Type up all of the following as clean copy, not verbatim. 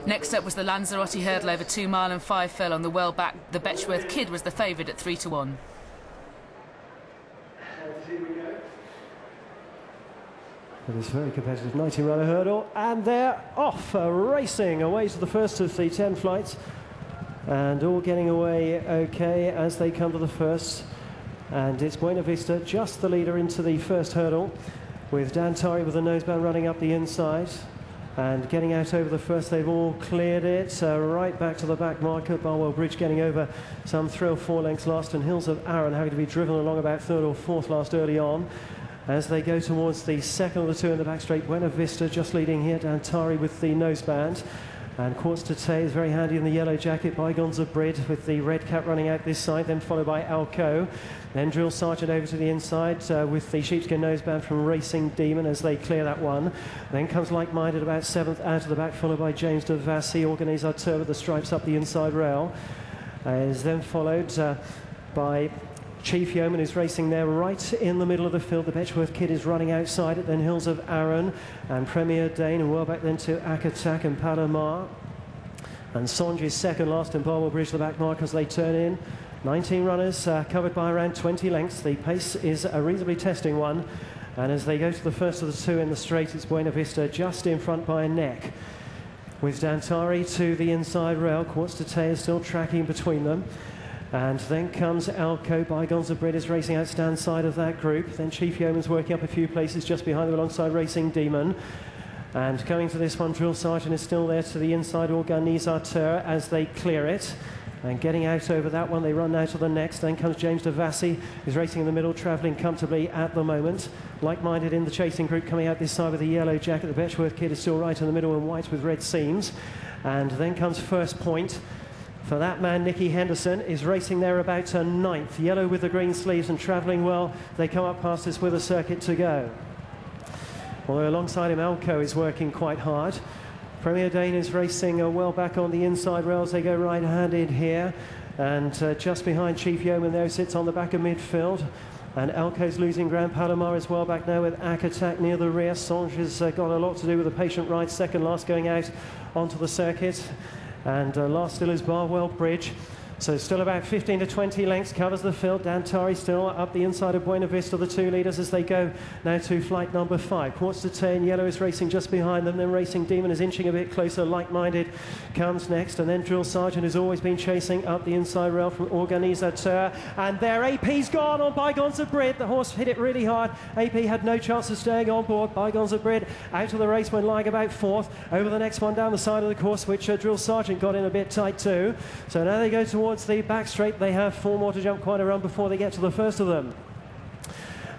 Next up was the Lanzarote Hurdle over 2 mile and 5 fill on the well back. The Betchworth Kid was the favourite at 3 to 1. It is very competitive 90-runner hurdle, and they're off racing away to the first of the 10 flights, and all getting away okay as they come to the first. And it's Buena Vista, just the leader into the first hurdle, with Dantari with the noseband running up the inside and getting out over the first. They've all cleared it, right back to the back marker. Barwell Bridge getting over some 3 or 4 lengths last, and Hills of Arran having to be driven along about 3rd or 4th last early on. As they go towards the second of the 2 in the back straight, Buena Vista just leading here, Dantari with the noseband. And Quartz to Tay is very handy in the yellow jacket. Bygones of Brid with the red cap running out this side, then followed by Alco. Then Drill Sergeant over to the inside with the sheepskin noseband from Racing Demon as they clear that one. Then comes Like Minded about 7th out of the back, followed by James de Vassy, Organisateur with the stripes up the inside rail. Is then followed by Chief Yeoman, is racing there right in the middle of the field. The Betchworth Kid is running outside it, then Hills of Arran and Premier Dane, and well back then to Akatak and Palomar. And Songe is second last, and Barwell Bridge the back mark as they turn in. 19 runners covered by around 20 lengths. The pace is a reasonably testing one, and as they go to the first of the 2 in the straight, it's Buena Vista just in front by a neck, with Dantari to the inside rail. Quartz to Tay is still tracking between them. And then comes Alco. Bygones of Brid is racing out stand side of that group. Then Chief Yeoman's working up a few places just behind them alongside Racing Demon. And coming to this one, Drill Sergeant is still there to the inside, Organisateur, as they clear it. And getting out over that one, they run now to the next. Then comes James de Vassy, who's racing in the middle, travelling comfortably at the moment. Like Minded in the chasing group coming out this side with the yellow jacket. The Betchworth Kid is still right in the middle in white with red seams. And then comes First Point. For that man, Nicky Henderson is racing there about 9th, yellow with the green sleeves and travelling well. They come up past us with a circuit to go. Although alongside him, Alco is working quite hard. Premier Dane is racing well back on the inside rails. They go right-handed here. And just behind Chief Yeoman there, sits on the back of midfield. And Alco's losing ground. Palomar is well back now with Akatak near the rear. Songe has got a lot to do with the patient ride, second last going out onto the circuit. And last still is Barwell Bridge. So still about 15 to 20 lengths, covers the field. Dantari still up the inside of Buena Vista, the 2 leaders as they go now to flight number 5. Quartz to Tay in yellow is racing just behind them. Then Racing Demon is inching a bit closer. Like Minded comes next. And then Drill Sergeant has always been chasing up the inside rail from Organisateur. And there, AP's gone on Bygones of Brid. The horse hit it really hard. AP had no chance of staying on board. Bygones of Brid out of the race when lying about 4th. Over the next one down the side of the course, which Drill Sergeant got in a bit tight too. So now they go towards the back straight. They have 4 more to jump quite a run before they get to the first of them.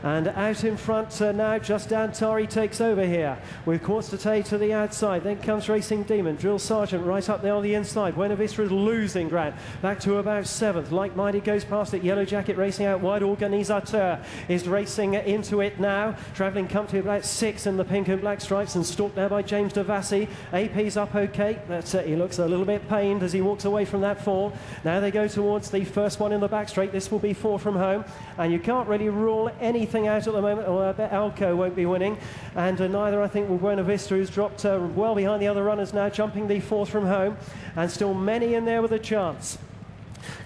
And out in front now, just Dantari takes over here with Quartz to Tay to the outside. Then comes Racing Demon. Drill Sergeant right up there on the inside. Buena Vista is losing ground back to about 7th. Like Minded goes past it. Yellow jacket racing out wide. Organisateur is racing into it now, travelling comfortably about 6 in the pink and black stripes, and stalked now by James de Vassy. AP's up okay. That's it. He looks a little bit pained as he walks away from that fall. Now they go towards the first one in the back straight. This will be 4 from home, and you can't really rule anything out at the moment. I bet Alco won't be winning, and neither, I think, will Buena Vista, who's dropped well behind the other runners now, jumping the 4th from home, and still many in there with a chance.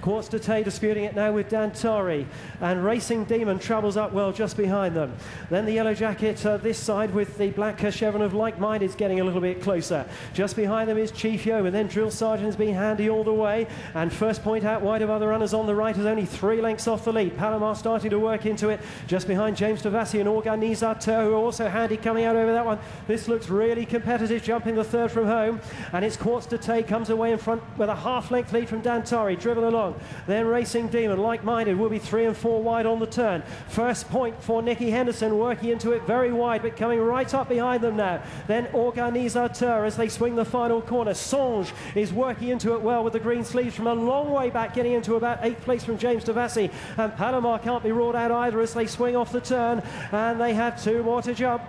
Quartz to Tay disputing it now with Dantari, and Racing Demon travels up well just behind them. Then the yellow jacket this side with the black chevron of Like Minded is getting a little bit closer. Just behind them is Chief Yeoman. Then Drill Sergeant has been handy all the way, and First Point out wide of other runners on the right is only 3 lengths off the lead. Palomar starting to work into it just behind James de Vassy and Organisateur, who are also handy coming out over that one. This looks really competitive, jumping the 3rd from home, and it's Quartz to Tay comes away in front with a half-length lead from Dantari, driven along. Then Racing Demon, Like Minded, will be 3 and 4 wide on the turn. First Point for Nicky Henderson, working into it very wide, but coming right up behind them now. Then Organisateur as they swing the final corner. Songe is working into it well with the green sleeves from a long way back, getting into about 8th place from James de Vassy. And Palomar can't be ruled out either as they swing off the turn, and they have 2 more to jump.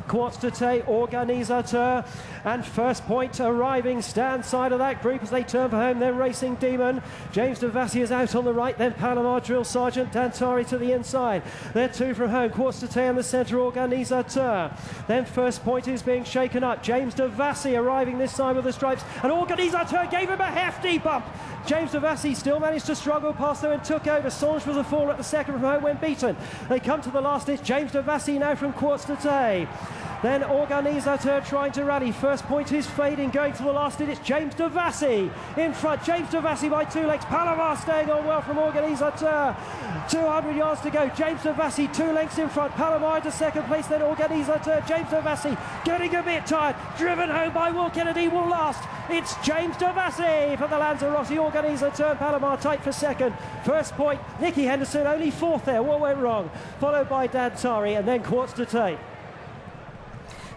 Quartz to Tay, Organisateur, and first point arriving stand side of that group as they turn for home. Then Racing Demon. James Devassi is out on the right, then Panama Drill Sergeant, Dantari to the inside. They're two from home. Quartz to Tay in the centre, Organisateur. Then first point is being shaken up. James Devassi arriving this side with the stripes, and Organisateur gave him a hefty bump. James Devassi still managed to struggle past them and took over. Songe was a fall at the second from home when beaten. They come to the last. It's James Devassi now from Quartz to Tay. Then Organisateur trying to rally. First point is fading, going to the last. It's James Devassi in front. James Devassi by 2 lengths. Palomar staying on well from Organisateur. 200 yards to go. James Devassi 2 lengths in front. Palomar to second place. Then Organisateur. James Devassi getting a bit tired. Driven home by Will Kennedy. Will last. It's James Devassi for the Lanzarote Organisateur. Palomar tight for second. First point, Nicky Henderson only fourth there. What went wrong? Followed by Dantari and then Quartz to Tay.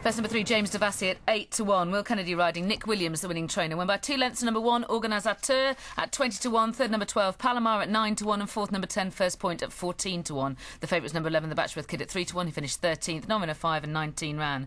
First number 3, James Devassi at 8-1. Will Kennedy riding. Nick Williams, the winning trainer. Went by 2 lengths to number 1, Organisateur at 20-1. Third number 12, Palomar at 9-1. And fourth number 10, First Point at 14-1. The favourite was number 11, the Batchworth Kid at 3-1. He finished 13th. Non-winner 5 and 19 ran.